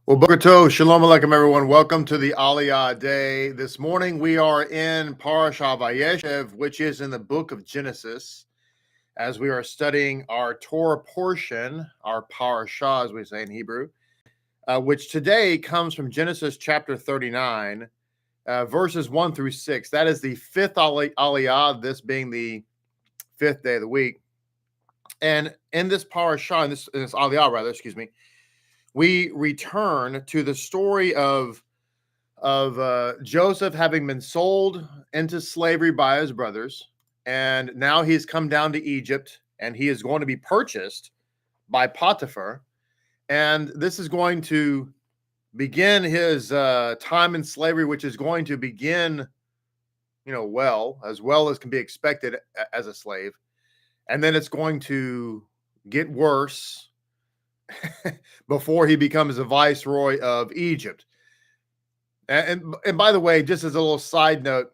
Well, Boker Tov, Shalom Aleichem, everyone. Welcome to the Aliyah day. This morning we are in Parshat Vayeishev, which is in the book of Genesis, as we are studying our Torah portion, our Parshat, as we say in Hebrew, which today comes from Genesis chapter 39, verses 1 through 6. That is the fifth Aliyah, this being the fifth day of the week. And in this Parshat, in this Aliyah, rather, excuse me, we return to the story of Joseph having been sold into slavery by his brothers, and now he's come down to Egypt, and he is going to be purchased by Potiphar, and this is going to begin his time in slavery, which is going to begin, well as can be expected as a slave, and then it's going to get worse before he becomes a viceroy of Egypt. And by the way, just as a little side note,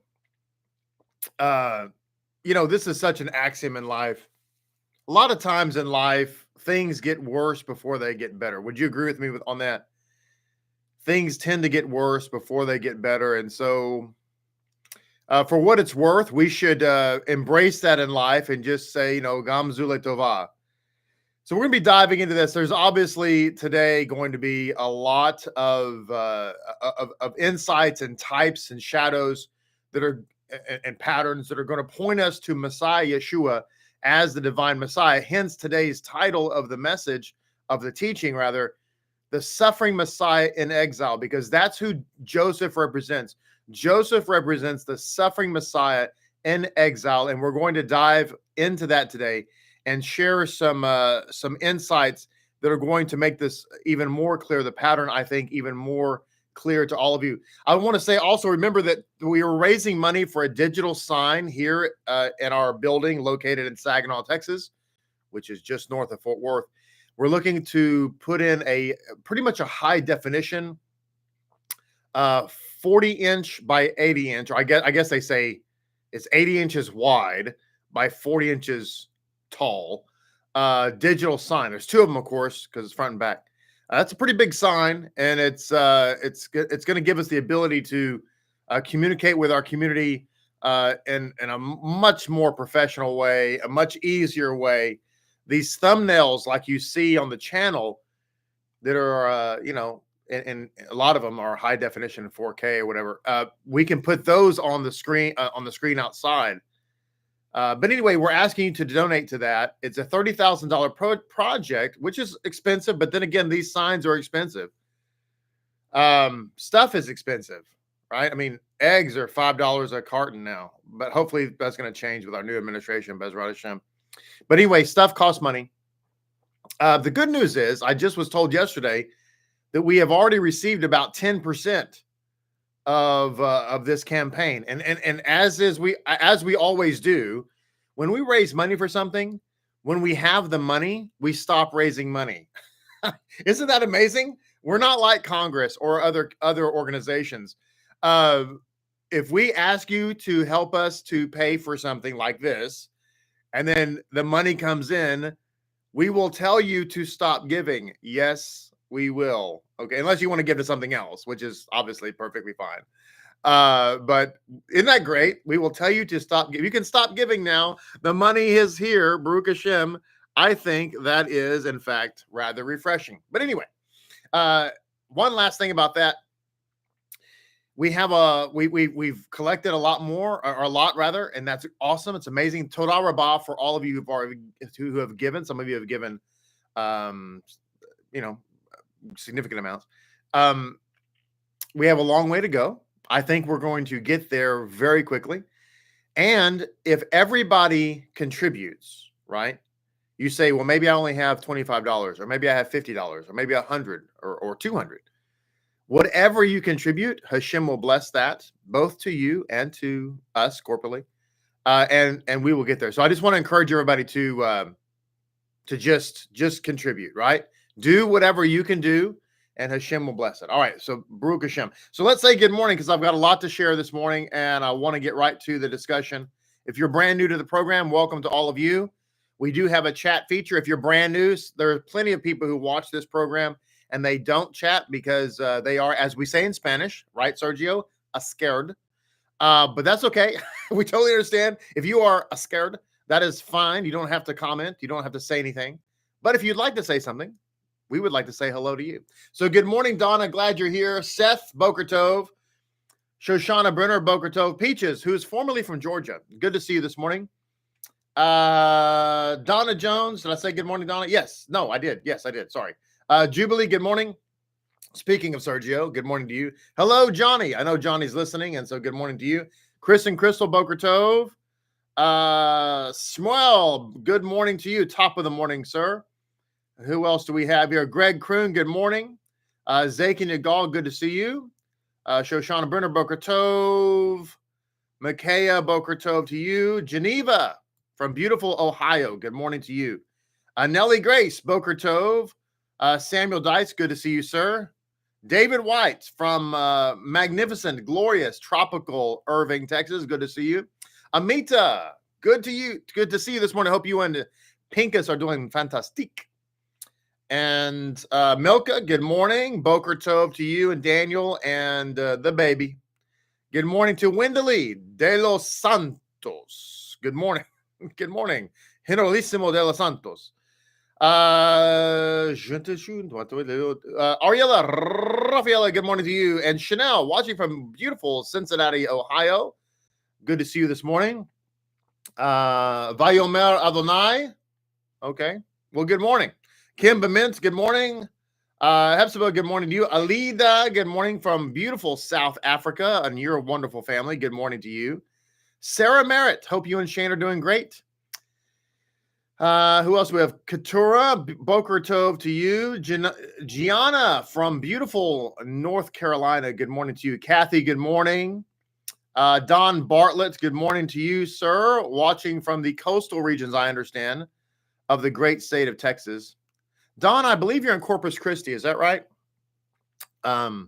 this is such an axiom in life. A lot of times in life, things get worse before they get better. Would you agree with me on that? Things tend to get worse before they get better. And so for what it's worth, we should embrace that in life and just say, Gam Zu Tova. So we're going to be diving into this. There's obviously today going to be a lot of insights and types and shadows that are and patterns that are going to point us to Messiah Yeshua as the divine Messiah. Hence today's title of the message, of the teaching rather, the suffering Messiah in exile, because that's who Joseph represents. Joseph represents the suffering Messiah in exile, and we're going to dive into that today and share some insights that are going to make this even more clear, the pattern, I think, even more clear to all of you. I want to say also, remember that we are raising money for a digital sign here in our building located in Saginaw, Texas, which is just north of Fort Worth. We're looking to put in pretty much a high definition 40-inch by 80-inch, or I guess they say it's 80 inches wide by 40 inches tall digital sign. There's two of them, of course, because it's front and back. That's a pretty big sign, and it's going to give us the ability to communicate with our community in a much more professional way, a much easier way. These thumbnails, like you see on the channel, that are and a lot of them are high definition in 4K or whatever. We can put those on the screen outside. But anyway, we're asking you to donate to that. It's a $30,000 project, which is expensive. But then again, these signs are expensive. Stuff is expensive, right? I mean, eggs are $5 a carton now, but hopefully that's going to change with our new administration, Baruch HaShem. But anyway, stuff costs money. The good news is, I just was told yesterday that we have already received about 10% of this campaign, and as we always do, when we raise money for something, when we have the money, we stop raising money. Isn't that amazing? We're not like Congress or other organizations. If we ask you to help us to pay for something like this, and then the money comes in, we will tell you to stop giving. Yes, we will. Okay, unless you want to give to something else, which is obviously perfectly fine. But isn't that great? We will tell you to stop. You can stop giving now. The money is here. Baruch HaShem. I think that is, in fact, rather refreshing. But anyway, one last thing about that. We have we've collected a lot more, or a lot rather, and that's awesome. It's amazing. Todah Rabbah for all of you who have given. Some of you have given, significant amounts. We have a long way to go. I think we're going to get there very quickly. And if everybody contributes, right? You say, well, maybe I only have $25, or maybe I have $50, or maybe $100 or $200. Whatever you contribute, HaShem will bless that, both to you and to us corporately, and we will get there. So I just want to encourage everybody to just contribute, right? Do whatever you can do, and HaShem will bless it. All right, so Baruch HaShem. So let's say good morning, because I've got a lot to share this morning, and I want to get right to the discussion. If you're brand new to the program, welcome to all of you. We do have a chat feature. If you're brand new, there are plenty of people who watch this program and they don't chat because they are, as we say in Spanish, right, Sergio, scared. But that's okay. We totally understand. If you are scared, that is fine. You don't have to comment. You don't have to say anything. But if you'd like to say something, we would like to say hello to you. So good morning, Donna. Glad you're here. Seth, Boker Tov. Shoshana Brenner, Boker Tov. Peaches, who is formerly from Georgia. Good to see you this morning. Donna Jones. Did I say good morning, Donna? Yes. No, I did. Yes, I did. Sorry. Jubilee, good morning. Speaking of Sergio, good morning to you. Hello, Johnny. I know Johnny's listening, and so good morning to you. Chris and Crystal, Boker Tov. Shmuel, good morning to you. Top of the morning, sir. Who else do we have here? Greg Kroon, good morning. Zake and Yagal, good to see you. Shoshana Brenner, Boker Tov. Micaiah, Boker Tov to you. Geneva from beautiful Ohio, good morning to you. Nellie Grace, Boker Tov. Samuel Dice, good to see you, sir. David White from magnificent, glorious, tropical Irving, Texas, good to see you. Amita, good to see you this morning. Hope you and Pinkus are doing fantastic. And Milka, good morning. Boker Tov to you and Daniel and the baby. Good morning to Wendeley de los Santos. Good morning. Good morning. Generalissimo de los Santos. Ariella, Rafaela, good morning to you. And Chanel, watching from beautiful Cincinnati, Ohio. Good to see you this morning. Vayomer Adonai. Okay. Well, good morning. Kim Bemint, good morning. Hepzibah, good morning to you. Alida, good morning from beautiful South Africa, and you're a wonderful family. Good morning to you. Sarah Merritt, hope you and Shane are doing great. Who else? We have Keturah, Boker Tov to you. Gianna from beautiful North Carolina, good morning to you. Kathy, good morning. Don Bartlett, good morning to you, sir. Watching from the coastal regions, I understand, of the great state of Texas. Don, I believe you're in Corpus Christi. Is that right? I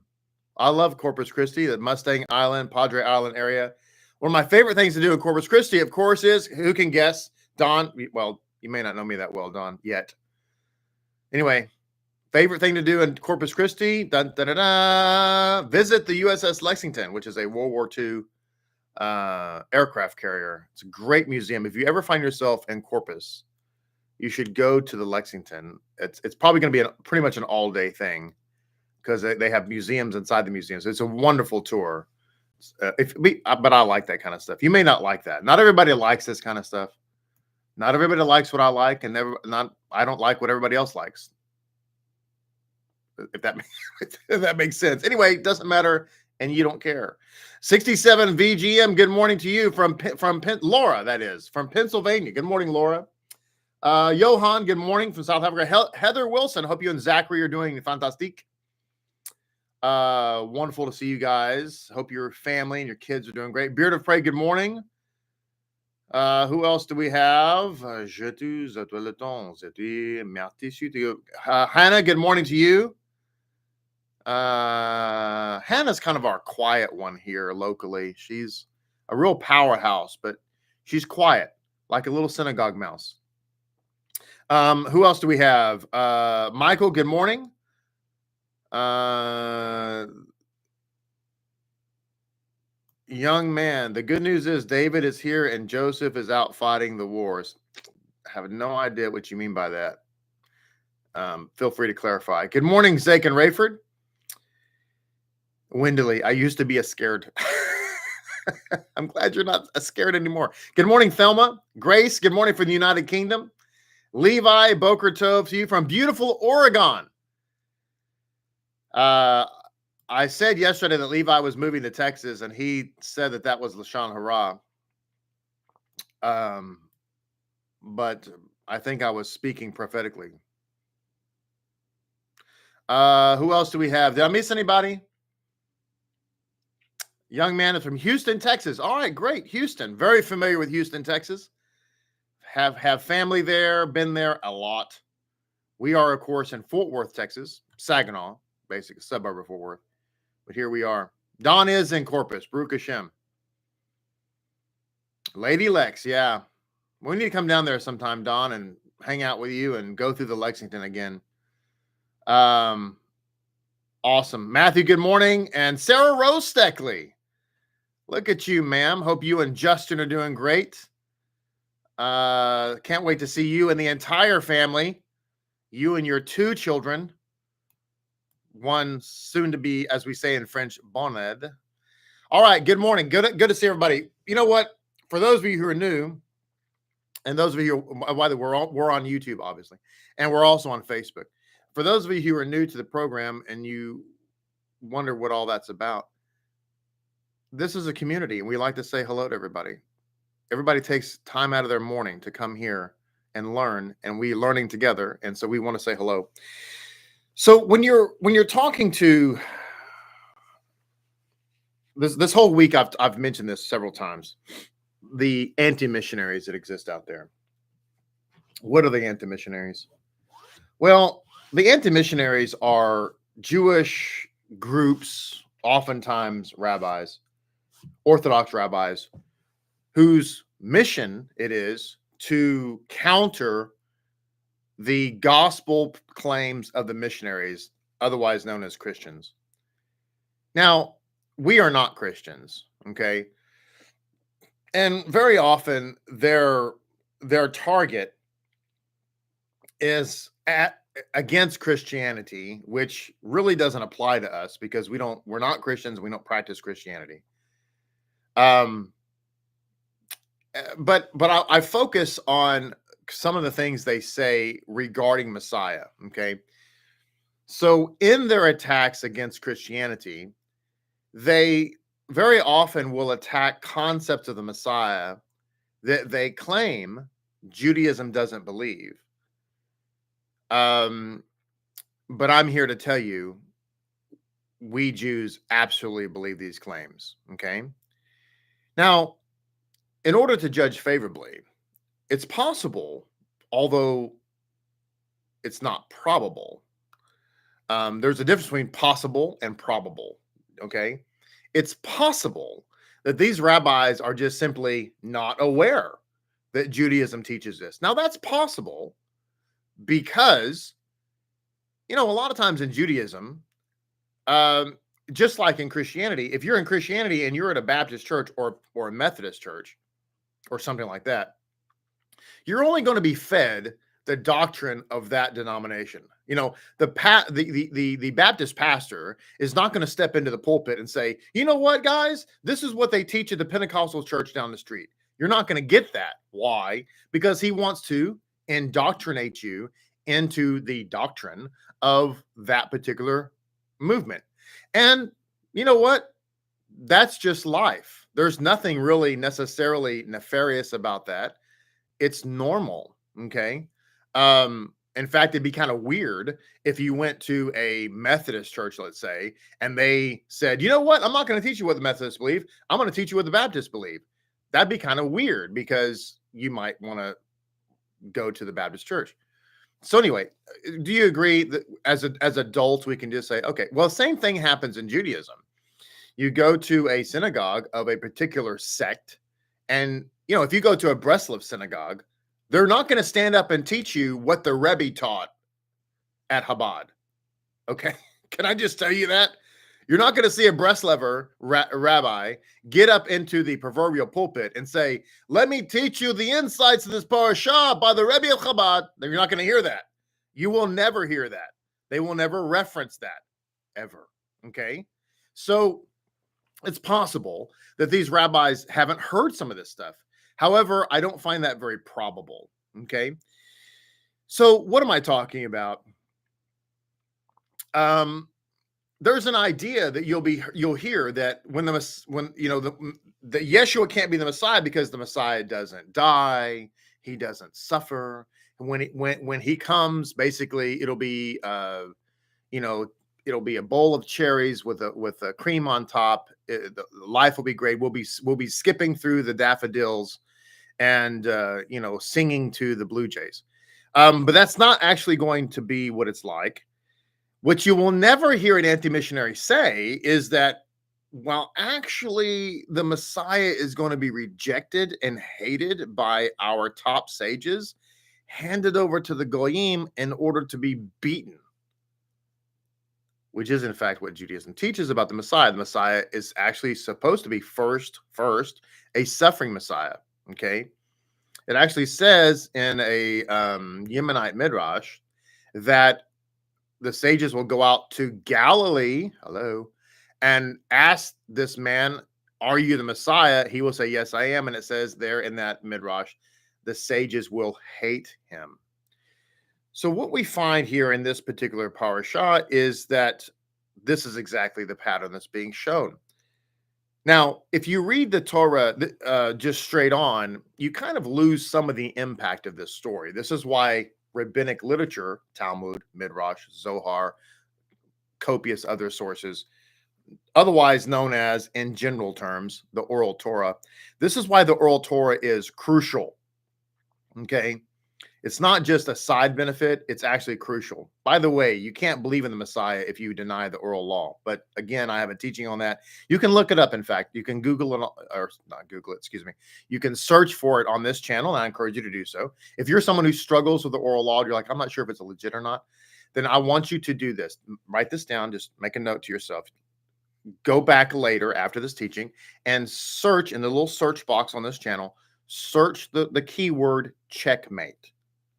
love Corpus Christi, the Mustang Island, Padre Island area. One of my favorite things to do in Corpus Christi, of course, is, who can guess? Don, well, you may not know me that well, Don, yet. Anyway, favorite thing to do in Corpus Christi, visit the USS Lexington, which is a World War II aircraft carrier. It's a great museum. If you ever find yourself in Corpus, you should go to the Lexington. It's probably going to be pretty much an all-day thing because they have museums inside the museums. It's a wonderful tour. But I like that kind of stuff. You may not like that. Not everybody likes this kind of stuff. Not everybody likes what I like, and I don't like what everybody else likes. If that makes sense. Anyway, it doesn't matter, and you don't care. 67 VGM. Good morning to you from Laura. That is from Pennsylvania. Good morning, Laura. Johan, good morning from South Africa. Heather Wilson, hope you and Zachary are doing fantastic. Wonderful to see you guys. Hope your family and your kids are doing great. Beard of Prey, good morning. Who else do we have? Hannah, good morning to you. Hannah's kind of our quiet one here locally. She's a real powerhouse, but she's quiet, like a little synagogue mouse. Who else do we have? Michael, good morning. Young man, the good news is David is here and Joseph is out fighting the wars. I have no idea what you mean by that. Feel free to clarify. Good morning, Zake and Rayford. Wendeley, I used to be a scared. I'm glad you're not scared anymore. Good morning, Thelma. Grace, good morning from the United Kingdom. Levi, Boker Tov to you from beautiful Oregon. I said yesterday that Levi was moving to Texas, and he said that was Lashon Hara. But I think I was speaking prophetically. Who else do we have? Did I miss anybody? Young man is from Houston, Texas. All right, great. Houston. Very familiar with Houston, Texas. Have family there, been there a lot. We are, of course, in Fort Worth, Texas, Saginaw, basically a suburb of Fort Worth. But here we are. Don is in Corpus, Baruch HaShem. Lady Lex, yeah. We need to come down there sometime, Don, and hang out with you and go through the Lexington again. Awesome. Matthew, good morning. And Sarah Rose Steckley. Look at you, ma'am. Hope you and Justin are doing great. Can't wait to see you and the entire family. You and your 2 children. One soon to be, as we say in French, boned. All right. Good morning. Good to see everybody. You know what? For those of you who are new, and those of you who, by the way, we're on YouTube, obviously, and we're also on Facebook. For those of you who are new to the program and you wonder what all that's about, this is a community, and we like to say hello to everybody. Everybody takes time out of their morning to come here and learn, and we're learning together, and so we want to say hello. So when you're talking to this whole week, I've mentioned this several times, the anti-missionaries that exist out there. What are the anti-missionaries? Well, the anti-missionaries are Jewish groups, oftentimes rabbis, Orthodox rabbis, whose mission it is to counter the gospel claims of the missionaries, otherwise known as Christians. Now, we are not Christians, okay? And very often their target is against Christianity, which really doesn't apply to us because we're not Christians. We don't practice Christianity. But I focus on some of the things they say regarding Messiah. Okay. So in their attacks against Christianity, they very often will attack concepts of the Messiah that they claim Judaism doesn't believe. But I'm here to tell you, we Jews absolutely believe these claims. Okay. Now, in order to judge favorably, it's possible, although it's not probable. There's a difference between possible and probable. Okay. It's possible that these rabbis are just simply not aware that Judaism teaches this. Now, that's possible because, a lot of times in Judaism, just like in Christianity, if you're in Christianity and you're at a Baptist church or a Methodist church or something like that, you're only going to be fed the doctrine of that denomination. The Baptist pastor is not going to step into the pulpit and say, you know what, guys, this is what they teach at the Pentecostal church down the street. You're not going to get that. Why? Because he wants to indoctrinate you into the doctrine of that particular movement. And you know what? That's just life. There's nothing really necessarily nefarious about that. It's normal. Okay. In fact, it'd be kind of weird if you went to a Methodist church, let's say, and they said, you know what? I'm not going to teach you what the Methodists believe. I'm going to teach you what the Baptists believe. That'd be kind of weird because you might want to go to the Baptist church. So anyway, do you agree that as adults, we can just say, okay, well, same thing happens in Judaism. You go to a synagogue of a particular sect, and, if you go to a Breslov synagogue, they're not going to stand up and teach you what the Rebbe taught at Chabad. Okay. Can I just tell you that? You're not going to see a Breslover rabbi get up into the proverbial pulpit and say, let me teach you the insights of this Parshat by the Rebbe of Chabad. You're not going to hear that. You will never hear that. They will never reference that ever. Okay. So it's possible that these rabbis haven't heard some of this stuff. However, I don't find that very probable. Okay. So what am I talking about? There's an idea that you'll hear that when the Yeshua can't be the Messiah because the Messiah doesn't die, he doesn't suffer. And when he comes, basically it'll be it'll be a bowl of cherries with a cream on top. The life will be great. We'll be skipping through the daffodils and singing to the blue jays. But that's not actually going to be what it's like. What you will never hear an anti-missionary say is that, while actually the Messiah is going to be rejected and hated by our top sages, handed over to the Goyim in order to be beaten. which is in fact what Judaism teaches about the Messiah. The Messiah is actually supposed to be first a suffering Messiah. Okay, it actually says in a Yemenite Midrash that the sages will go out to Galilee, and ask this man, "Are you the Messiah?" He will say, "Yes, I am." And it says there in that Midrash, the sages will hate him. So what we find here in this particular parasha is that this is exactly the pattern that's being shown. Now, if you read the Torah just straight on, you kind of lose some of the impact of this story. This is why rabbinic literature, Talmud, Midrash, Zohar, copious other sources, otherwise known as, in general terms, the oral Torah. This is why the oral Torah is crucial. Okay. It's not just a side benefit, it's actually crucial. By the way, you can't believe in the Messiah if you deny the oral law. But again, I have a teaching on that. You can look it up. In fact, you can Google it, or not Google it, excuse me. You can search for it on this channel, and I encourage you to do so. If you're someone who struggles with the oral law, you're like, I'm not sure if it's legit or not, then I want you to do this. Write this down, just make a note to yourself. Go back later after this teaching and search in the little search box on this channel, search the keyword checkmate.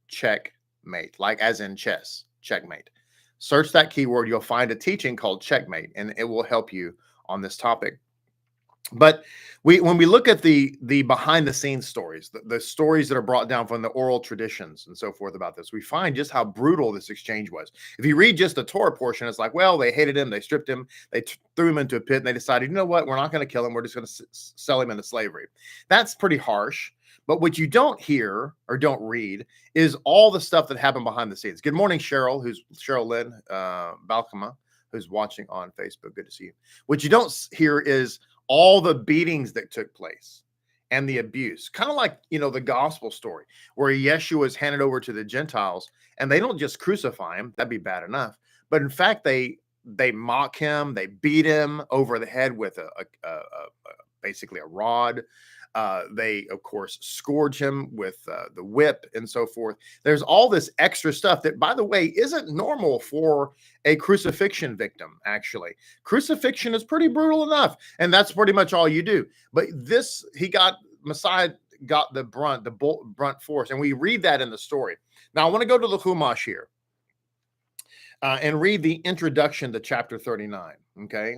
Checkmate, like as in chess, checkmate. Search that keyword, you'll find a teaching called Checkmate, and it will help you on this topic. But when we look at the behind the scenes stories, the stories that are brought down from the oral traditions and so forth about this, we find just how brutal this exchange was. If you read just the Torah portion, it's like, well, they hated him, they stripped him, they threw him into a pit, and they decided, you know what, we're not going to kill him, we're just going to sell him into slavery. That's pretty harsh. But what you don't hear or don't read is all the stuff that happened behind the scenes. Good morning, Cheryl, who's Cheryl Lynn Balkama, who's watching on Facebook. Good to see you. What you don't hear is all the beatings that took place and the abuse. Kind of like, the gospel story where Yeshua is handed over to the Gentiles, and they don't just crucify him. That'd be bad enough. But in fact, they mock him. They beat him over the head with basically a rod. They, of course, scourge him with the whip and so forth. There's all this extra stuff that, by the way, isn't normal for a crucifixion victim, actually. Crucifixion is pretty brutal enough, and that's pretty much all you do. But Messiah got the brunt force, and we read that in the story. Now, I want to go to the Chumash here and read the introduction to chapter 39, okay?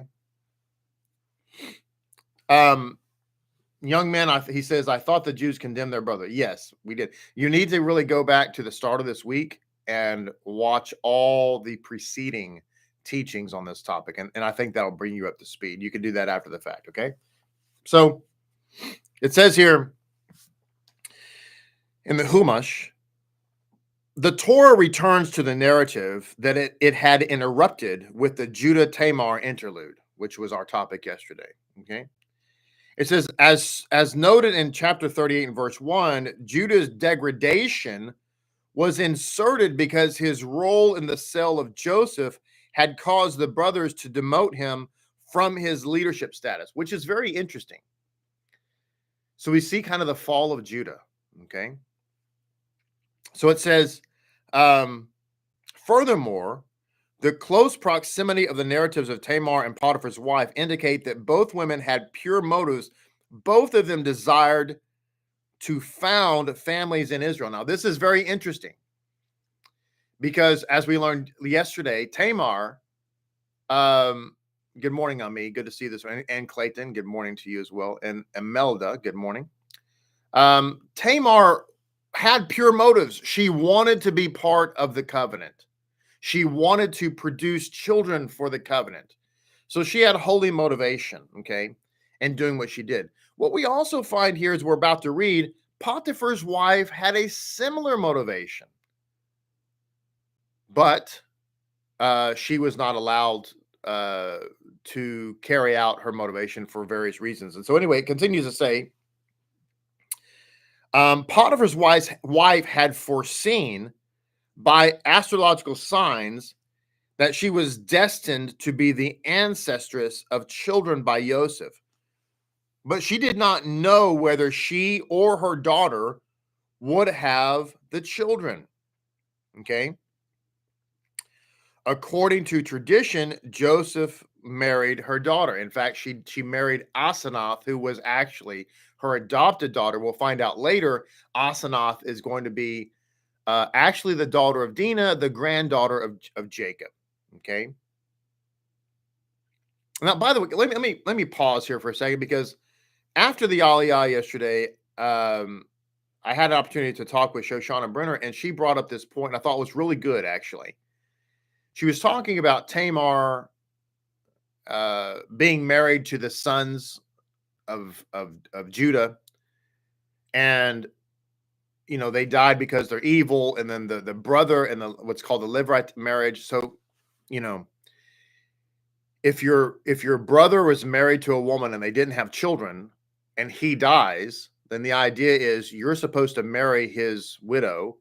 Young man, he says, I thought the Jews condemned their brother. Yes, we did. You need to really go back to the start of this week and watch all the preceding teachings on this topic. And I think that'll bring you up to speed. You can do that after the fact, okay? So it says here in the Chumash, the Torah returns to the narrative that it had interrupted with the Judah-Tamar interlude, which was our topic yesterday, okay? It says, as noted in chapter 38 and verse 1, Judah's degradation was inserted because his role in the cell of Joseph had caused the brothers to demote him from his leadership status, which is very interesting. So we see kind of the fall of Judah, okay? So it says, furthermore, the close proximity of the narratives of Tamar and Potiphar's wife indicate that both women had pure motives. Both of them desired to found families in Israel. Now, this is very interesting because, as we learned yesterday, Tamar, good morning, Ammi. Good to see this one. And Clayton, good morning to you as well. And Imelda, good morning. Tamar had pure motives. She wanted to be part of the covenant. She wanted to produce children for the covenant. So she had holy motivation, okay, in doing what she did. What we also find here, as we're about to read, Potiphar's wife had a similar motivation. But she was not allowed to carry out her motivation for various reasons. And so anyway, it continues to say, Potiphar's wife had foreseen by astrological signs that she was destined to be the ancestress of children by Joseph. But she did not know whether she or her daughter would have the children. Okay. according to tradition, Joseph married her daughter. In fact, she married Asenath, who was actually her adopted daughter. We'll find out later, Asenath is going to be actually the daughter of Dinah, the granddaughter of Jacob. Okay. Now, by the way, let me pause here for a second, because after the Aliyah yesterday, I had an opportunity to talk with Shoshana Brenner, and she brought up this point, and I thought was really good, actually. She was talking about Tamar being married to the sons of Judah, and they died because they're evil, and then the brother and what's called the Levirate marriage. So, if your brother was married to a woman and they didn't have children, and he dies, then the idea is you're supposed to marry his widow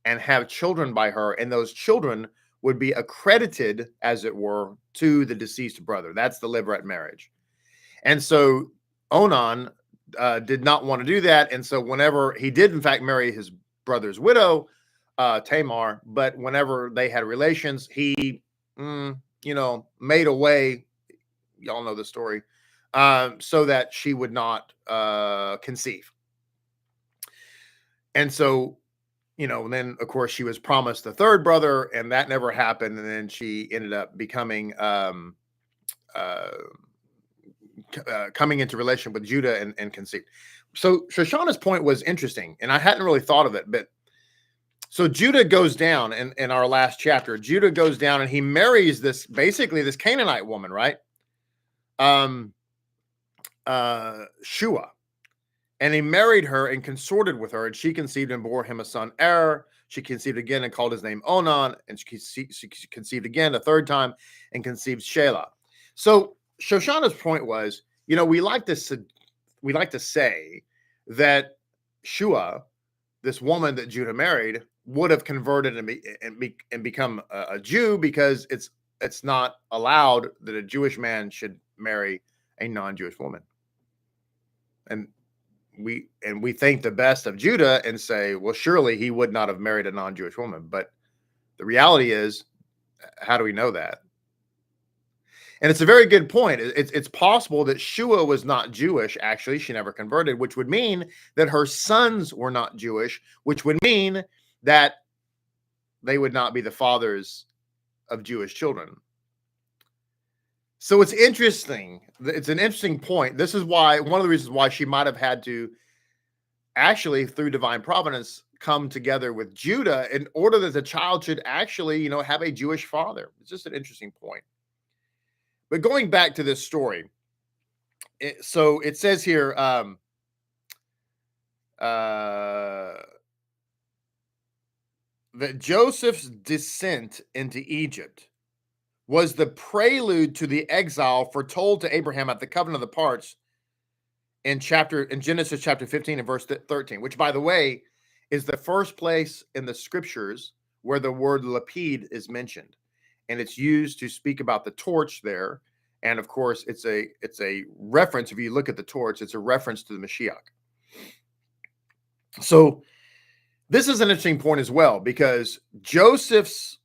and have children by her, and those children would be accredited, as it were, to the deceased brother. That's the Levirate marriage. And so Onan did not want to do that, and so whenever he did, in fact, marry his brother's widow, Tamar, but whenever they had relations, he, made a way. Y'all know the story, so that she would not conceive. And so, then of course she was promised the third brother, and that never happened. And then she ended up becoming coming into relation with Judah and conceived. So Shoshana's point was interesting, and I hadn't really thought of it. But so Judah goes down in our last chapter. Judah goes down and he marries this Canaanite woman, right? Shua. And he married her and consorted with her, and she conceived and bore him a son, She conceived again and called his name Onan, and she conceived again a third time and conceived Shelah. So Shoshana's point was, we like to say that Shua, this woman that Judah married, would have converted and become a Jew, because it's not allowed that a Jewish man should marry a non-Jewish woman. And we think the best of Judah and say, well, surely he would not have married a non-Jewish woman. But the reality is, how do we know that? And it's a very good point. It's possible that Shua was not Jewish. Actually, she never converted, which would mean that her sons were not Jewish, which would mean that they would not be the fathers of Jewish children. So it's interesting. It's an interesting point. This is why, one of the reasons why she might have had to actually, through divine providence, come together with Judah in order that the child should actually, have a Jewish father. It's just an interesting point. But going back to this story, so it says here, that Joseph's descent into Egypt was the prelude to the exile foretold to Abraham at the covenant of the parts in Genesis chapter 15 and verse 13, which, by the way, is the first place in the scriptures where the word Lapid is mentioned. And it's used to speak about the torch there. And of course, it's a reference. If you look at the torch, it's a reference to the Moshiach. So this is an interesting point as well, because Joseph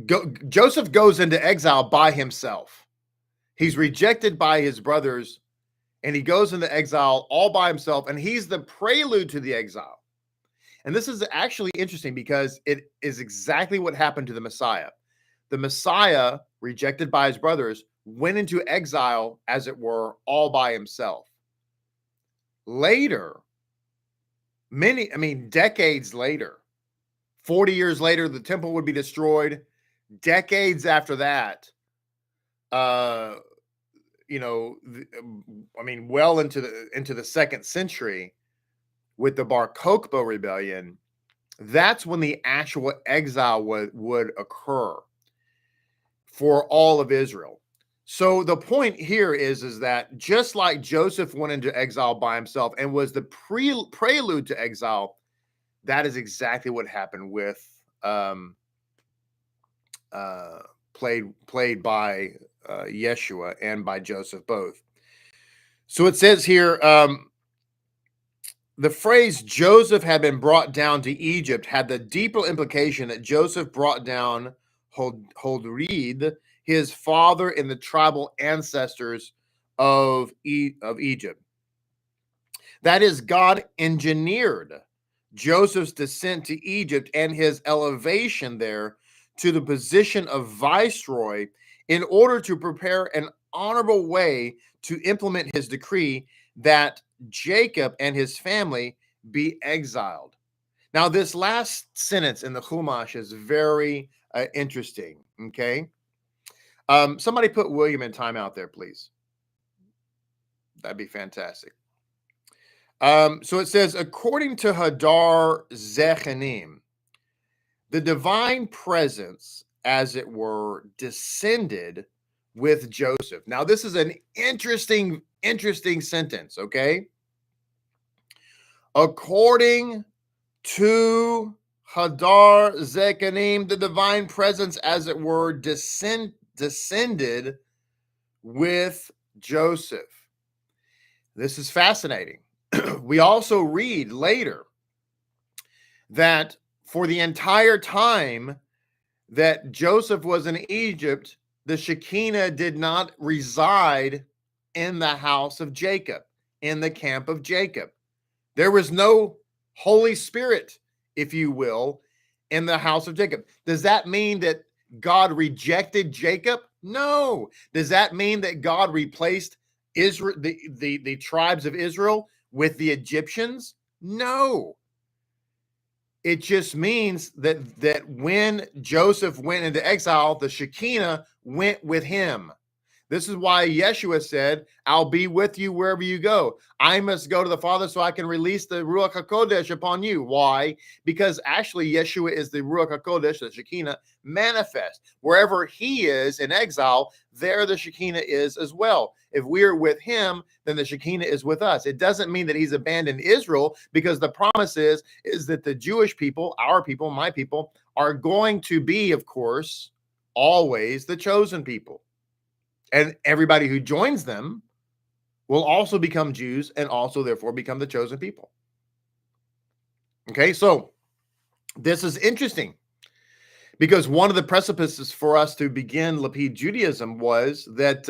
goes into exile by himself. He's rejected by his brothers, and he goes into exile all by himself, and he's the prelude to the exile. And this is actually interesting because it is exactly what happened to the Messiah. The Messiah, rejected by his brothers, went into exile, as it were, all by himself. Later, decades later, 40 years later, the temple would be destroyed. Decades after that, well into the second century, with the Bar Kokhba rebellion, that's when the actual exile would occur for all of Israel. So the point here is that just like Joseph went into exile by himself and was the prelude to exile, that is exactly what happened with played by Yeshua and by Joseph both. So it says here, the phrase Joseph had been brought down to Egypt had the deeper implication that Joseph brought down Holdrid, his father and the tribal ancestors of Egypt. That is, God engineered Joseph's descent to Egypt and his elevation there to the position of viceroy in order to prepare an honorable way to implement his decree that Jacob and his family be exiled. Now, this last sentence in the Chumash is very interesting, okay? Somebody put William in timeout there, please. That'd be fantastic. So it says, according to Hadar Zechanim, the divine presence, as it were, descended with Joseph. Now, this is an interesting sentence, okay? According to Hadar Zechanim, the divine presence, as it were, descended with Joseph. This is fascinating. We also read later that for the entire time that Joseph was in Egypt, the Shekinah did not reside in the house of Jacob, in the camp of Jacob. There was no Holy Spirit, if you will, in the house of Jacob. Does that mean that God rejected Jacob? No. Does that mean that God replaced Israel, the tribes of Israel, with the Egyptians? No. It just means that when Joseph went into exile, the Shekinah went with him. This is why Yeshua said, I'll be with you wherever you go. I must go to the Father so I can release the Ruach HaKodesh upon you. Why? Because actually Yeshua is the Ruach HaKodesh, the Shekinah manifest. Wherever he is in exile, there the Shekinah is as well. If we are with him, then the Shekinah is with us. It doesn't mean that he's abandoned Israel, because the promise is that the Jewish people, our people, my people, are going to be, of course, always the chosen people. And everybody who joins them will also become Jews and also therefore become the chosen people. Okay, so this is interesting because one of the precipices for us to begin Lapid Judaism was that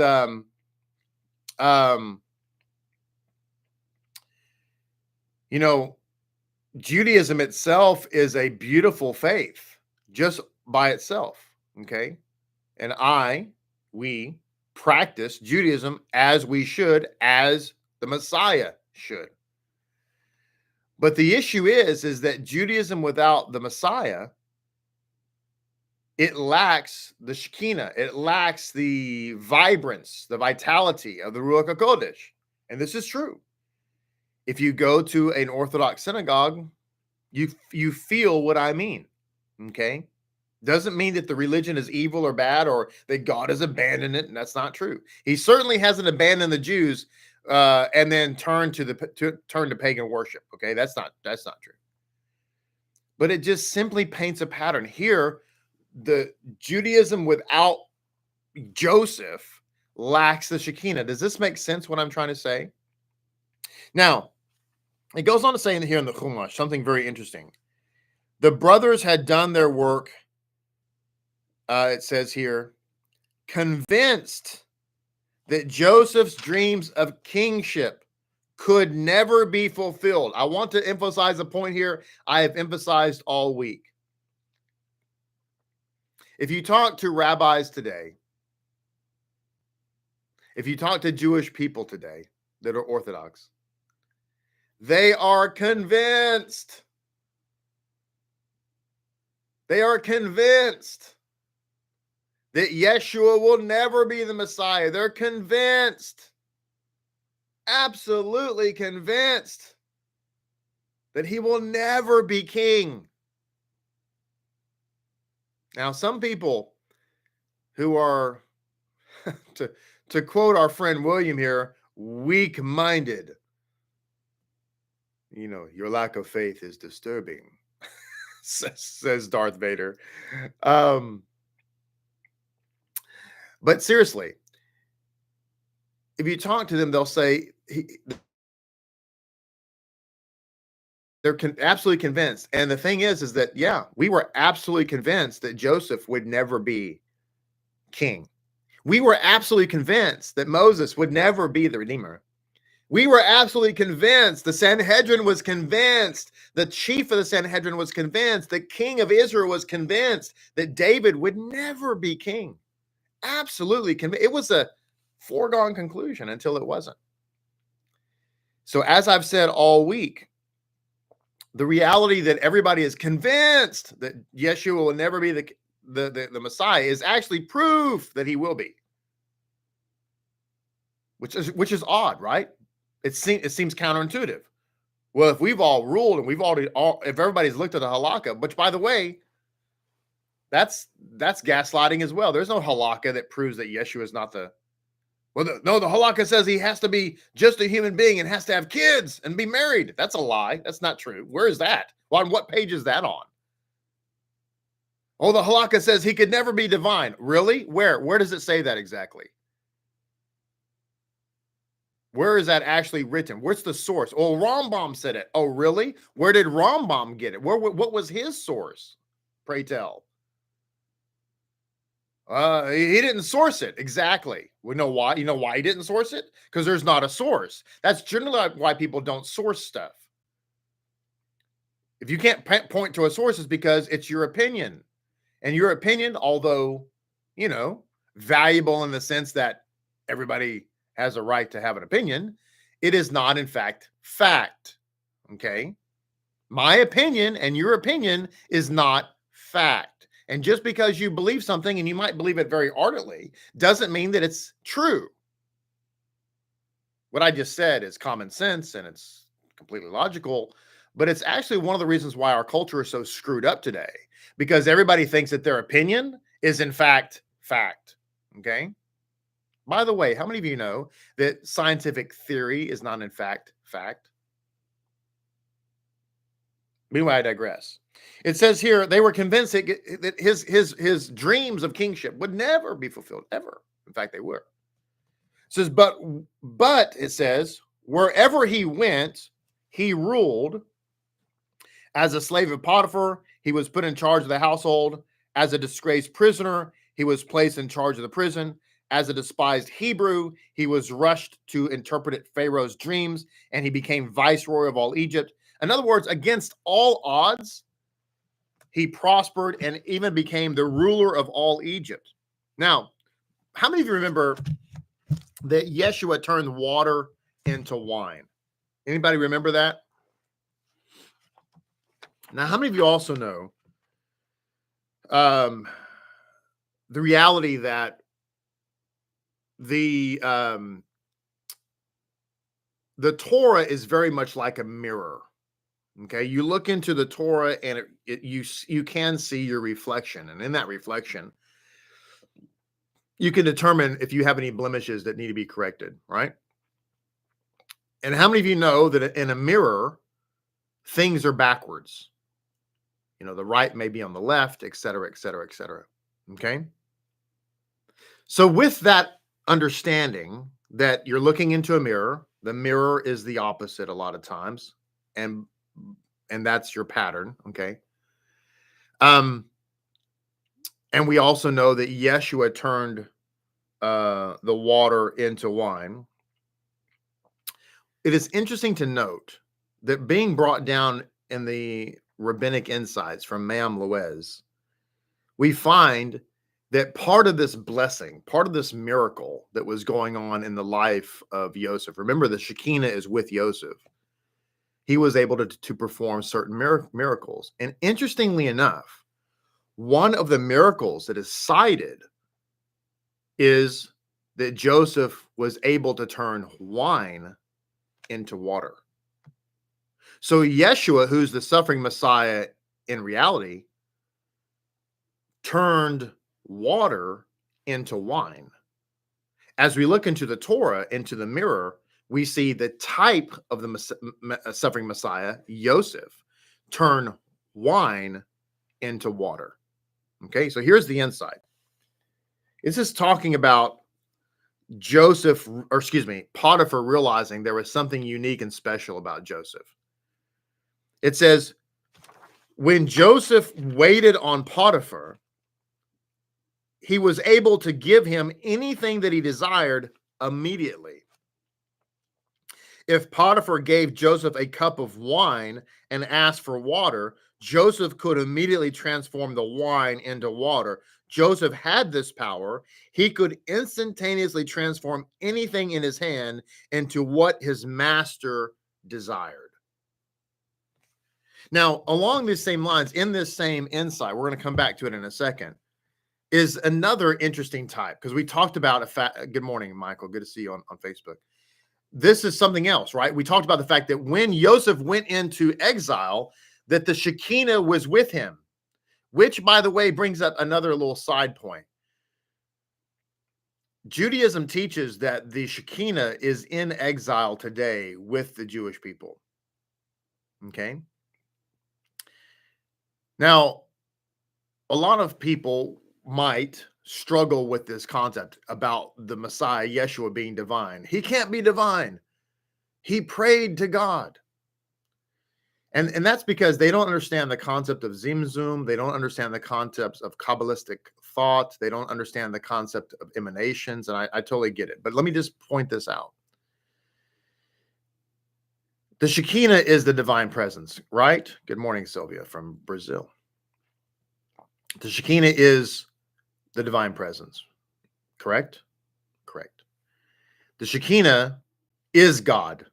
Judaism itself is a beautiful faith just by itself. Okay, and we practice Judaism as we should, as the Messiah should. But the issue is that Judaism without the Messiah, it lacks the Shekinah. It lacks the vibrance, the vitality of the Ruach HaKodesh. And this is true. If you go to an Orthodox synagogue, you feel what I mean, okay? Doesn't mean that the religion is evil or bad or that God has abandoned it, and that's not true. He certainly hasn't abandoned the Jews and then turned to pagan worship. Okay, that's not true. But it just simply paints a pattern here. The Judaism without Joseph lacks the Shekinah. Does this make sense? What I'm trying to say? Now, it goes on to say here in the Chumash something very interesting. The brothers had done their work. It says here, convinced that Joseph's dreams of kingship could never be fulfilled. I want to emphasize a point here I have emphasized all week. If you talk to rabbis today, if you talk to Jewish people today that are Orthodox, they are convinced. They are convinced that Yeshua will never be the Messiah. They're convinced, absolutely convinced, that he will never be king. Now, some people who are, to quote our friend William here, weak-minded. Your lack of faith is disturbing, says Darth Vader. But seriously, if you talk to them, they'll say They're absolutely convinced. And the thing is that, yeah, we were absolutely convinced that Joseph would never be king. We were absolutely convinced that Moses would never be the Redeemer. We were absolutely convinced. The Sanhedrin was convinced. The chief of the Sanhedrin was convinced. The king of Israel was convinced that David would never be king. Absolutely convinced. It was a foregone conclusion until it wasn't. So as I've said all week, the reality that everybody is convinced that Yeshua will never be the Messiah is actually proof that he will be. Which is odd, right? It seems counterintuitive. Well, if we've all ruled and if everybody's looked at the halakha, which by the way, that's gaslighting as well. There's no halakha that proves that Yeshua is not the halakha says he has to be just a human being and has to have kids and be married. That's a lie. That's not true. Where is that? Well, on what page is that on? Oh, the halakha says he could never be divine. Really? Where does it say that exactly? Where is that actually written? Where's the source? Oh, Rambam said it. Oh, really? Where did Rambam get it? What was his source? Pray tell. He didn't source it. Exactly. We know why. You know why he didn't source it? Because there's not a source. That's generally why people don't source stuff. If you can't point to a source, it's because it's your opinion. And your opinion, although, valuable in the sense that everybody has a right to have an opinion, it is not, in fact, fact. Okay? My opinion and your opinion is not fact. And just because you believe something, and you might believe it very ardently, doesn't mean that it's true. What I just said is common sense, and it's completely logical, but it's actually one of the reasons why our culture is so screwed up today, because everybody thinks that their opinion is, in fact, fact. Okay? By the way, how many of you know that scientific theory is not, in fact, fact? Meanwhile, I digress. It says here they were convinced that his dreams of kingship would never be fulfilled, ever. In fact, they were. It says, but it says, wherever he went, he ruled. As a slave of Potiphar, he was put in charge of the household. As a disgraced prisoner, he was placed in charge of the prison. As a despised Hebrew, he was rushed to interpret Pharaoh's dreams, and he became viceroy of all Egypt. In other words, against all odds, he prospered and even became the ruler of all Egypt. Now, how many of you remember that Yeshua turned water into wine? Anybody remember that? Now, how many of you also know the reality that the Torah is very much like a mirror? Okay, you look into the Torah and you can see your reflection, and in that reflection, you can determine if you have any blemishes that need to be corrected, right? And how many of you know that in a mirror, things are backwards? The right may be on the left, et cetera, et cetera, et cetera. Okay. So with that understanding that you're looking into a mirror, the mirror is the opposite a lot of times, and that's your pattern. Okay. And we also know that Yeshua turned the water into wine. It is interesting to note that being brought down in the rabbinic insights from Me'am Loez, we find that part of this blessing, part of this miracle that was going on in the life of Yosef, remember the Shekinah is with Yosef. He was able to perform certain miracles. And interestingly enough, one of the miracles that is cited is that Joseph was able to turn wine into water. So Yeshua, who's the suffering Messiah in reality, turned water into wine. As we look into the Torah, into the mirror, we see the type of the suffering Messiah, Yosef, turn wine into water. Okay, so here's the insight. This is talking about Potiphar realizing there was something unique and special about Joseph. It says, when Joseph waited on Potiphar, he was able to give him anything that he desired immediately. If Potiphar gave Joseph a cup of wine and asked for water, Joseph could immediately transform the wine into water. Joseph had this power. He could instantaneously transform anything in his hand into what his master desired. Now, along these same lines, in this same insight, we're going to come back to it in a second, is another interesting type, because we talked about good morning, Michael. Good to see you on Facebook. This is something else, right? We talked about the fact that when Joseph went into exile, that the Shekinah was with him, which, by the way, brings up another little side point. Judaism teaches that the Shekinah is in exile today with the Jewish people. Okay. Now, a lot of people might struggle with this concept about the Messiah, Yeshua, being divine. He can't be divine. He prayed to God. And that's because they don't understand the concept of Zimzum. They don't understand the concepts of Kabbalistic thought. They don't understand the concept of emanations. And I totally get it. But let me just point this out. The Shekinah is the divine presence, right? Good morning, Sylvia from Brazil. The Shekinah is the divine presence, correct? Correct. The Shekinah is God,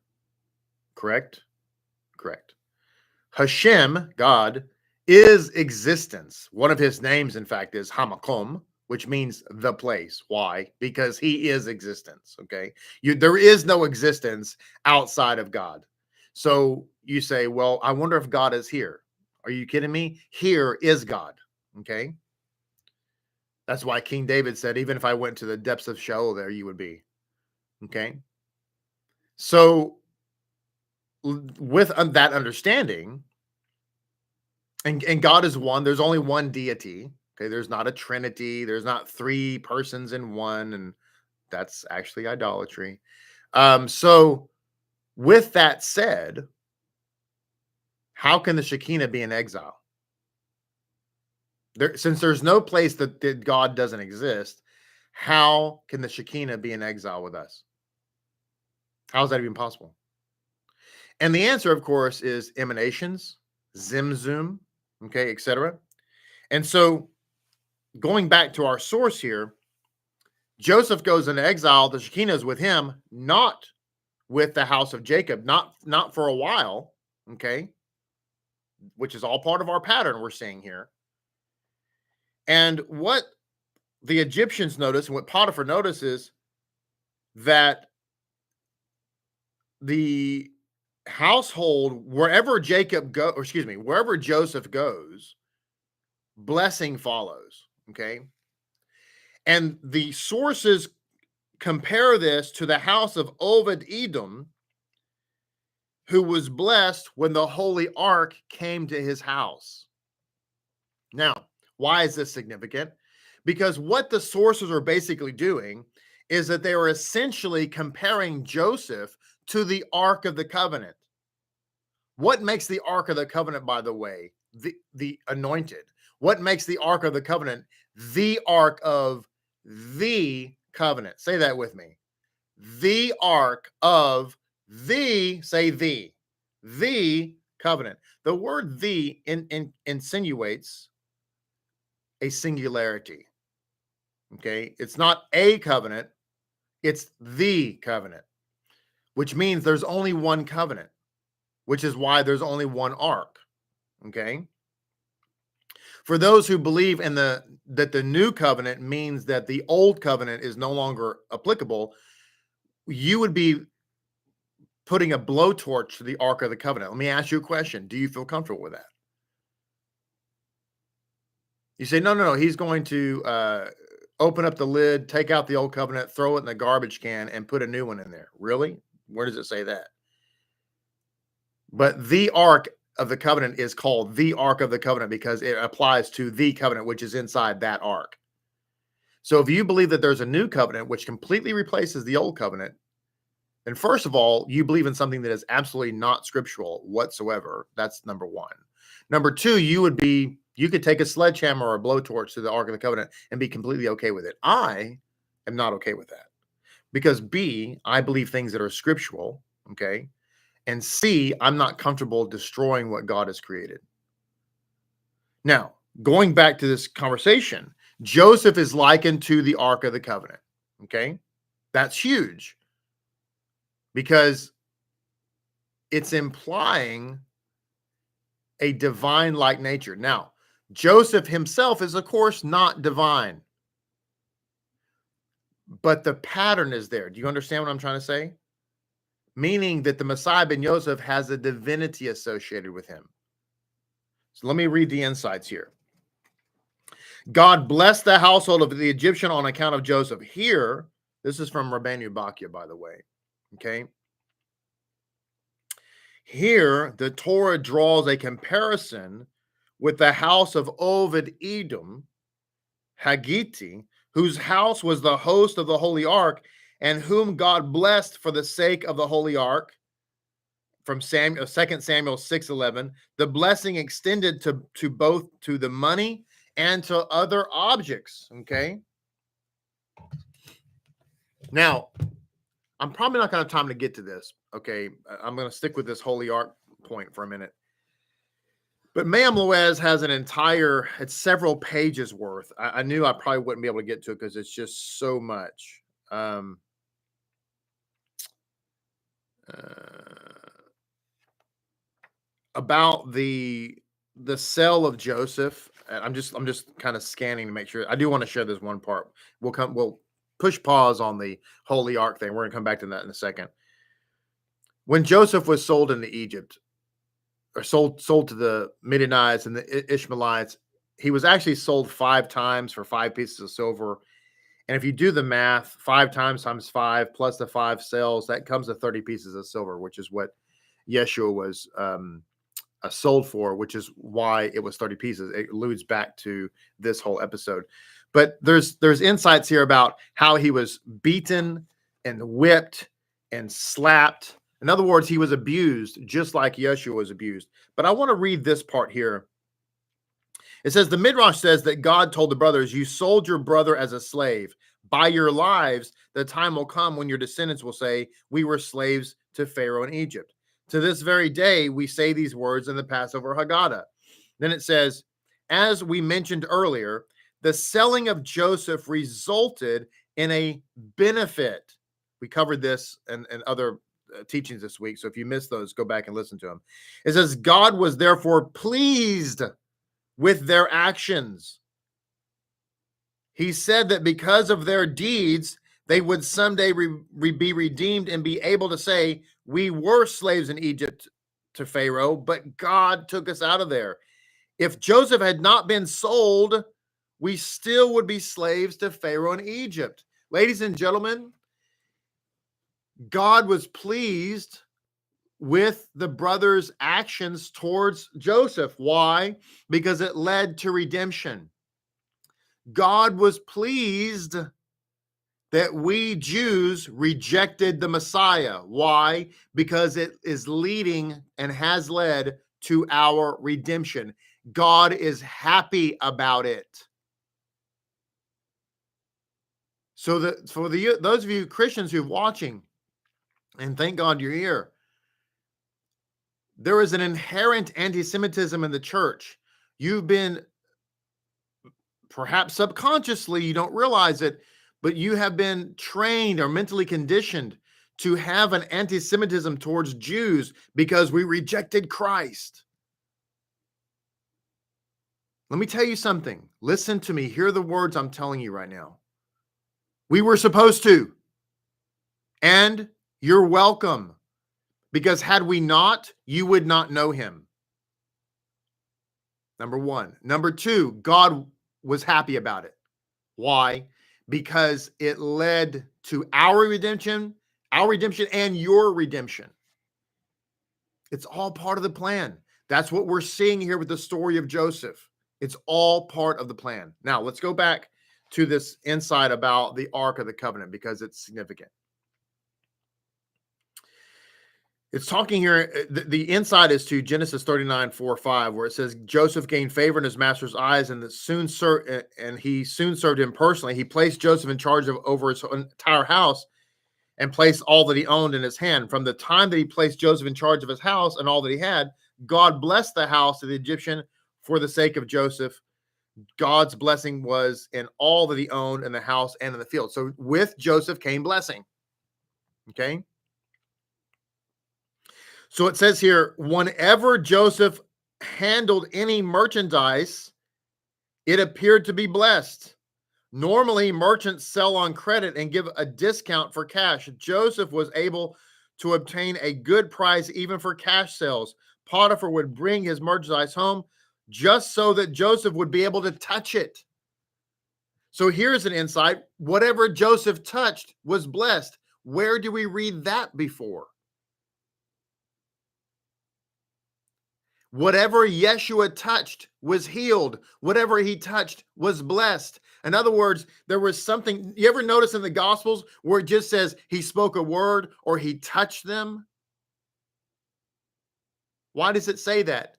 correct? Correct. HaShem, God, is existence. One of his names, in fact, is Hamakom, which means the place. Why? Because he is existence, okay? There is no existence outside of God. So you say, well, I wonder if God is here. Are you kidding me? Here is God, okay? That's why King David said, even if I went to the depths of Sheol, there you would be, okay? So with that understanding, and God is one, there's only one deity, okay? There's not a trinity. There's not three persons in one, and that's actually idolatry. So with that said, how can the Shekinah be in exile? Since there's no place that God doesn't exist, how can the Shekinah be in exile with us? How is that even possible? And the answer, of course, is emanations, Zimzum, okay, etc. And so going back to our source here, Joseph goes into exile. The Shekinah is with him, not with the house of Jacob, not for a while, okay, which is all part of our pattern we're seeing here. And what the Egyptians notice and what Potiphar notices, that the household, wherever wherever Joseph goes, blessing follows, okay? And the sources compare this to the house of Obed Edom, who was blessed when the Holy Ark came to his house. Now, why is this significant? Because what the sources are basically doing is that they are essentially comparing Joseph to the Ark of the Covenant. What makes the Ark of the Covenant, by the way? The anointed. What makes the Ark of the Covenant the Ark of the Covenant? Say that with me. The Ark of the Covenant. The word "the" insinuates a singularity. Okay, it's not a covenant, it's the covenant, which means there's only one covenant, which is why there's only one ark. Okay, for those who believe in that the new covenant means that the old covenant is no longer applicable, you would be putting a blowtorch to the ark of the covenant. Let me ask you a question. Do you feel comfortable with that? You say, no, he's going to open up the lid, take out the old covenant, throw it in the garbage can, and put a new one in there. Really? Where does it say that? But the Ark of the Covenant is called the Ark of the Covenant because it applies to the covenant, which is inside that ark. So if you believe that there's a new covenant, which completely replaces the old covenant, And first of all, you believe in something that is absolutely not scriptural whatsoever. That's number one. Number two, you could take a sledgehammer or a blowtorch to the Ark of the Covenant and be completely okay with it. I am not okay with that because B, I believe things that are scriptural, okay? And C, I'm not comfortable destroying what God has created. Now, going back to this conversation, Joseph is likened to the Ark of the Covenant, okay? That's huge because it's implying a divine-like nature. Now, Joseph himself is, of course, not divine, but the pattern is there. Do you understand what I'm trying to say? Meaning that the Messiah ben Joseph has a divinity associated with him. So let me read the insights here. God blessed the household of the Egyptian on account of Joseph. Here, this is from Rabbeinu Bachya, by the way. Okay. Here, the Torah draws a comparison with the house of Oved Edom, Haggiti, whose house was the host of the Holy Ark, and whom God blessed for the sake of the Holy Ark. From 2 Samuel 6:11, the blessing extended to both to the money and to other objects. Okay. Now, I'm probably not going to have time to get to this. Okay. I'm going to stick with this Holy Ark point for a minute. But Mayam Loez has it's several pages worth. I knew I probably wouldn't be able to get to it because it's just so much. About the sale of Joseph. I'm just kind of scanning to make sure. I do want to share this one part. We'll push pause on the Holy Ark thing. We're going to come back to that in a second. When Joseph was sold into Egypt, or sold to the Midianites and the Ishmaelites, he was actually sold 5 times for 5 pieces of silver. And if you do the math, 5 times 5 plus the 5 sales, that comes to 30 pieces of silver, which is what Yeshua was sold for, which is why it was 30 pieces. It alludes back to this whole episode. But there's insights here about how he was beaten and whipped and slapped. In other words, he was abused just like Yeshua was abused. But I want to read this part here. It says, the Midrash says that God told the brothers, you sold your brother as a slave. By your lives, the time will come when your descendants will say, we were slaves to Pharaoh in Egypt. To this very day, we say these words in the Passover Haggadah. Then it says, as we mentioned earlier, the selling of Joseph resulted in a benefit. We covered this and other teachings this week. So if you missed those, go back and listen to them. It says, God was therefore pleased with their actions. He said that because of their deeds, they would someday be redeemed and be able to say, we were slaves in Egypt to Pharaoh, but God took us out of there. If Joseph had not been sold, we still would be slaves to Pharaoh in Egypt. Ladies and gentlemen, God was pleased with the brothers' actions towards Joseph. Why? Because it led to redemption. God was pleased that we Jews rejected the Messiah. Why? Because it is leading and has led to our redemption. God is happy about it. So that for those of you Christians who are watching, and thank God you're here, there is an inherent anti-Semitism in the church. You've been, perhaps subconsciously, you don't realize it, but you have been trained or mentally conditioned to have an anti-Semitism towards Jews because we rejected Christ. Let me tell you something. Listen to me. Hear the words I'm telling you right now. We were supposed to. And you're welcome. Because had we not, you would not know him. Number one. Number two, God was happy about it. Why? Because it led to our redemption and your redemption. It's all part of the plan. That's what we're seeing here with the story of Joseph. It's all part of the plan. Now, let's go back to this insight about the Ark of the Covenant because it's significant. It's talking here, the insight is to Genesis 39:4-5, where it says Joseph gained favor in his master's eyes, and he soon served him personally. He placed Joseph in charge of over his entire house and placed all that he owned in his hand. From the time that he placed Joseph in charge of his house and all that he had, God blessed the house of the Egyptian for the sake of Joseph. God's blessing was in all that he owned in the house and in the field. So with Joseph came blessing. Okay. So it says here, whenever Joseph handled any merchandise, it appeared to be blessed. Normally, merchants sell on credit and give a discount for cash. Joseph was able to obtain a good price even for cash sales. Potiphar would bring his merchandise home just so that Joseph would be able to touch it. So here's an insight. Whatever Joseph touched was blessed. Where do we read that before? Whatever Yeshua touched was healed. Whatever he touched was blessed. In other words, there was something. You ever notice in the Gospels where it just says he spoke a word or he touched them? Why does it say that?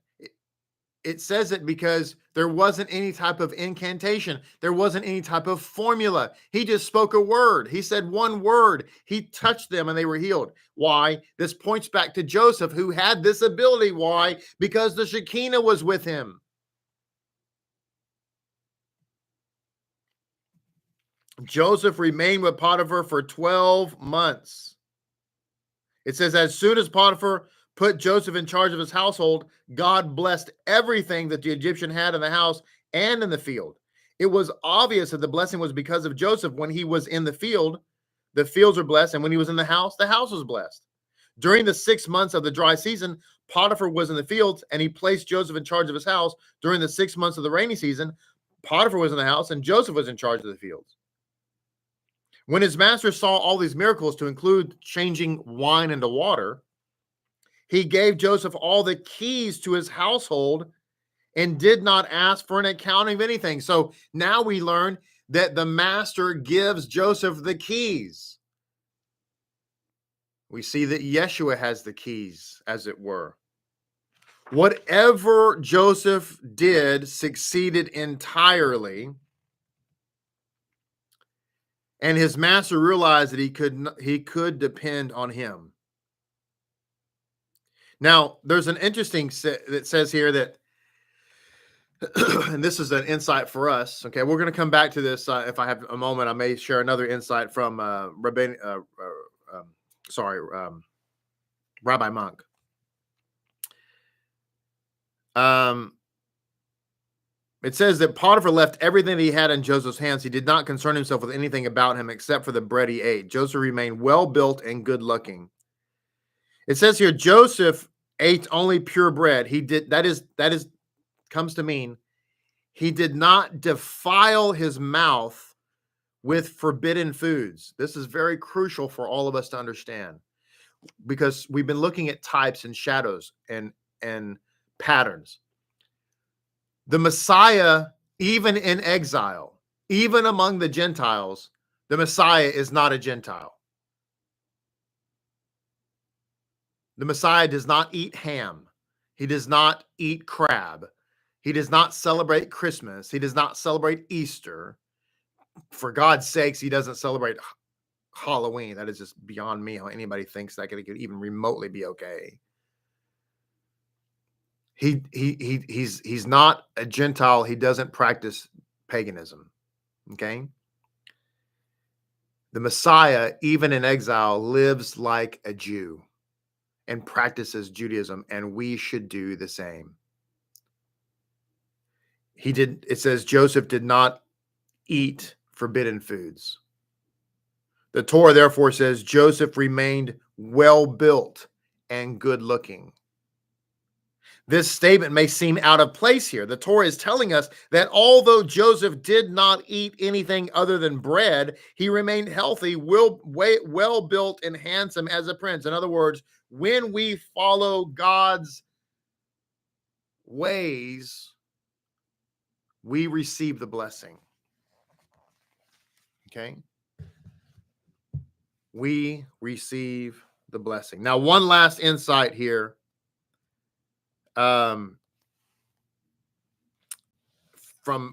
It says it because there wasn't any type of incantation. There wasn't any type of formula. He just spoke a word. He said one word. He touched them and they were healed. Why? This points back to Joseph, who had this ability. Why? Because the Shekinah was with him. Joseph remained with Potiphar for 12 months. It says, as soon as Potiphar put Joseph in charge of his household, God blessed everything that the Egyptian had in the house and in the field. It was obvious that the blessing was because of Joseph. When he was in the fields were blessed, and when he was in the house was blessed. During the 6 months of the dry season, Potiphar was in the fields, and he placed Joseph in charge of his house. During the 6 months of the rainy season, Potiphar was in the house, and Joseph was in charge of the fields. When his master saw all these miracles, to include changing wine into water, he gave Joseph all the keys to his household and did not ask for an accounting of anything. So now we learn that the master gives Joseph the keys. We see that Yeshua has the keys, as it were. Whatever Joseph did succeeded entirely. And his master realized that he could depend on him. Now, there's an interesting that says here that, and this is an insight for us. Okay, we're going to come back to this. If I have a moment, I may share another insight from Rabbi Monk. It says that Potiphar left everything that he had in Joseph's hands. He did not concern himself with anything about him except for the bread he ate. Joseph remained well-built and good-looking. It says here, Joseph ate only pure bread. Comes to mean he did not defile his mouth with forbidden foods. This is very crucial for all of us to understand, because we've been looking at types and shadows and patterns. The Messiah, even in exile, even among the Gentiles, the Messiah is not a Gentile. The Messiah does not eat ham. He does not eat crab. He does not celebrate Christmas. He does not celebrate Easter. For God's sakes, he doesn't celebrate Halloween. That is just beyond me how anybody thinks that could even remotely be okay. He's not a Gentile. He doesn't practice paganism. Okay. The Messiah, even in exile, lives like a Jew and practices Judaism, and we should do the same. It says Joseph did not eat forbidden foods. The Torah therefore says Joseph remained well built and good looking. This statement may seem out of place here. The Torah is telling us that although Joseph did not eat anything other than bread, he remained healthy, well built, and handsome as a prince. In other words, when we follow God's ways, we receive the blessing. Okay? We receive the blessing. Now, one last insight here. From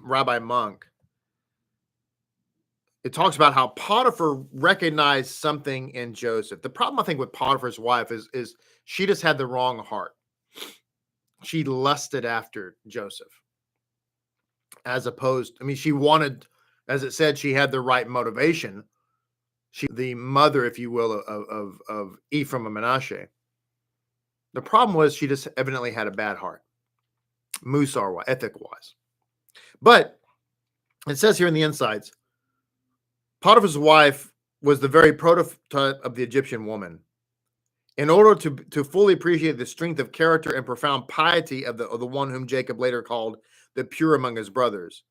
Rabbi Monk. It talks about how Potiphar recognized something in Joseph. The problem, I think, with Potiphar's wife is she just had the wrong heart. She lusted after Joseph. As opposed, I mean, she wanted, as it said, she had the right motivation. She, the mother, if you will, of Ephraim and Manasseh. The problem was she just evidently had a bad heart, musar, ethic-wise. But it says here in the insides, Potiphar's wife was the very prototype of the Egyptian woman. In order to fully appreciate the strength of character and profound piety of the one whom Jacob later called the pure among his brothers,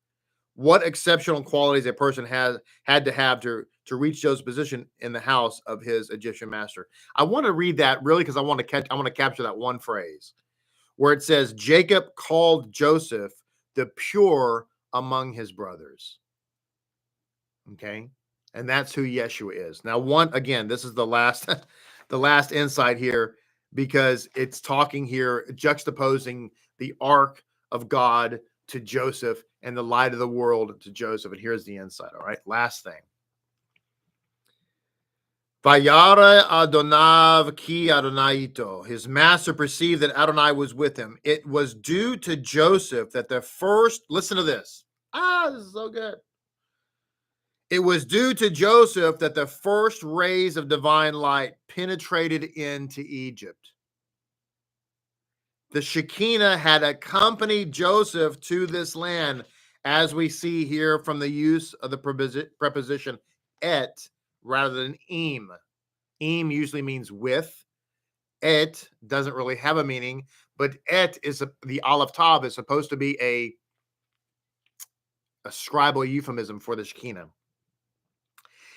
what exceptional qualities a person had to have to reach Joseph's position in the house of his Egyptian master. I want to read that really because I want to capture that one phrase where it says Jacob called Joseph the pure among his brothers. Okay, and that's who Yeshua is. Now, this is the last the last insight here, because it's talking here, juxtaposing the ark of God to Joseph and the light of the world to Joseph. And here's the insight. All right, last thing. Vayara Adonav ki Adonaito. His master perceived that Adonai was with him. It was due to Joseph that the first, listen to this. This is so good. It was due to Joseph that the first rays of divine light penetrated into Egypt. The Shekinah had accompanied Joseph to this land, as we see here from the use of the preposition et rather than im. Im usually means with. Et doesn't really have a meaning, but et is the aleph tav is supposed to be a scribal euphemism for the Shekinah.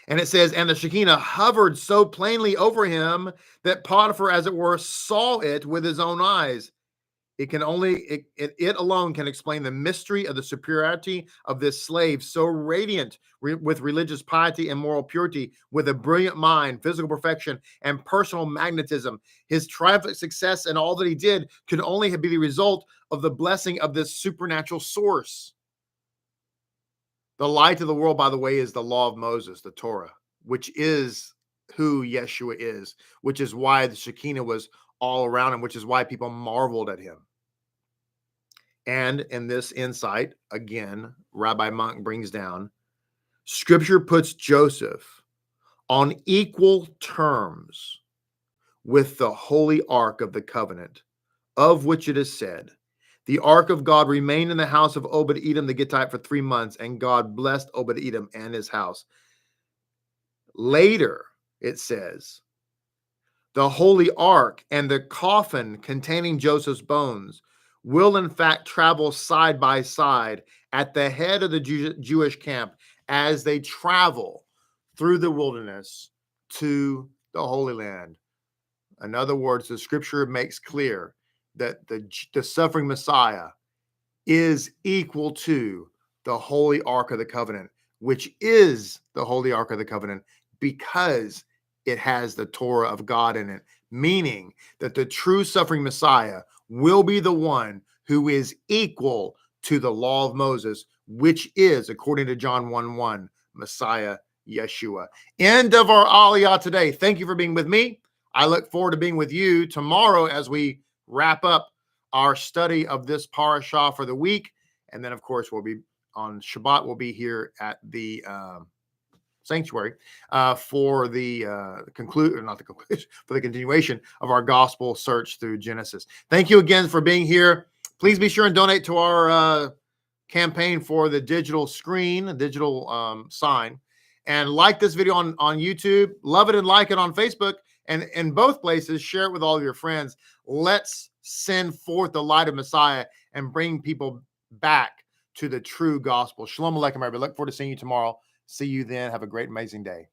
And it says, and the Shekinah hovered so plainly over him that Potiphar, as it were, saw it with his own eyes. It alone can explain the mystery of the superiority of this slave, so radiant with religious piety and moral purity, with a brilliant mind, physical perfection, and personal magnetism. His triumphant success and all that he did could only be the result of the blessing of this supernatural source. The light of the world, by the way, is the law of Moses, the Torah, which is who Yeshua is, which is why the Shekinah was all around him, which is why people marveled at him. And in this insight, again, Rabbi Monk brings down, Scripture puts Joseph on equal terms with the holy ark of the covenant, of which it is said, the ark of God remained in the house of Obed-Edom the Gittite for 3 months, and God blessed Obed-Edom and his house. Later, it says, the holy ark and the coffin containing Joseph's bones will in fact travel side by side at the head of the Jewish camp as they travel through the wilderness to the Holy Land. In other words, the Scripture makes clear that the suffering Messiah is equal to the holy ark of the covenant, which is the holy ark of the covenant because it has the Torah of God in it, meaning that the true suffering Messiah will be the one who is equal to the law of Moses, which is, according to John 1:1, Messiah Yeshua. End of our Aliyah today. Thank you for being with me. I look forward to being with you tomorrow as we wrap up our study of this parashah for the week. And then, of course, we'll be on Shabbat. We'll be here at the sanctuary for the for the continuation of our gospel search through Genesis. Thank you again for being here. Please be sure and donate to our campaign for the digital screen, digital sign, and like this video on YouTube. Love it and like it on Facebook, and in both places, share it with all of your friends. Let's send forth the light of Messiah and bring people back to the true gospel. Shalom Aleichem, everybody. Look forward to seeing you tomorrow. See you then. Have a great, amazing day.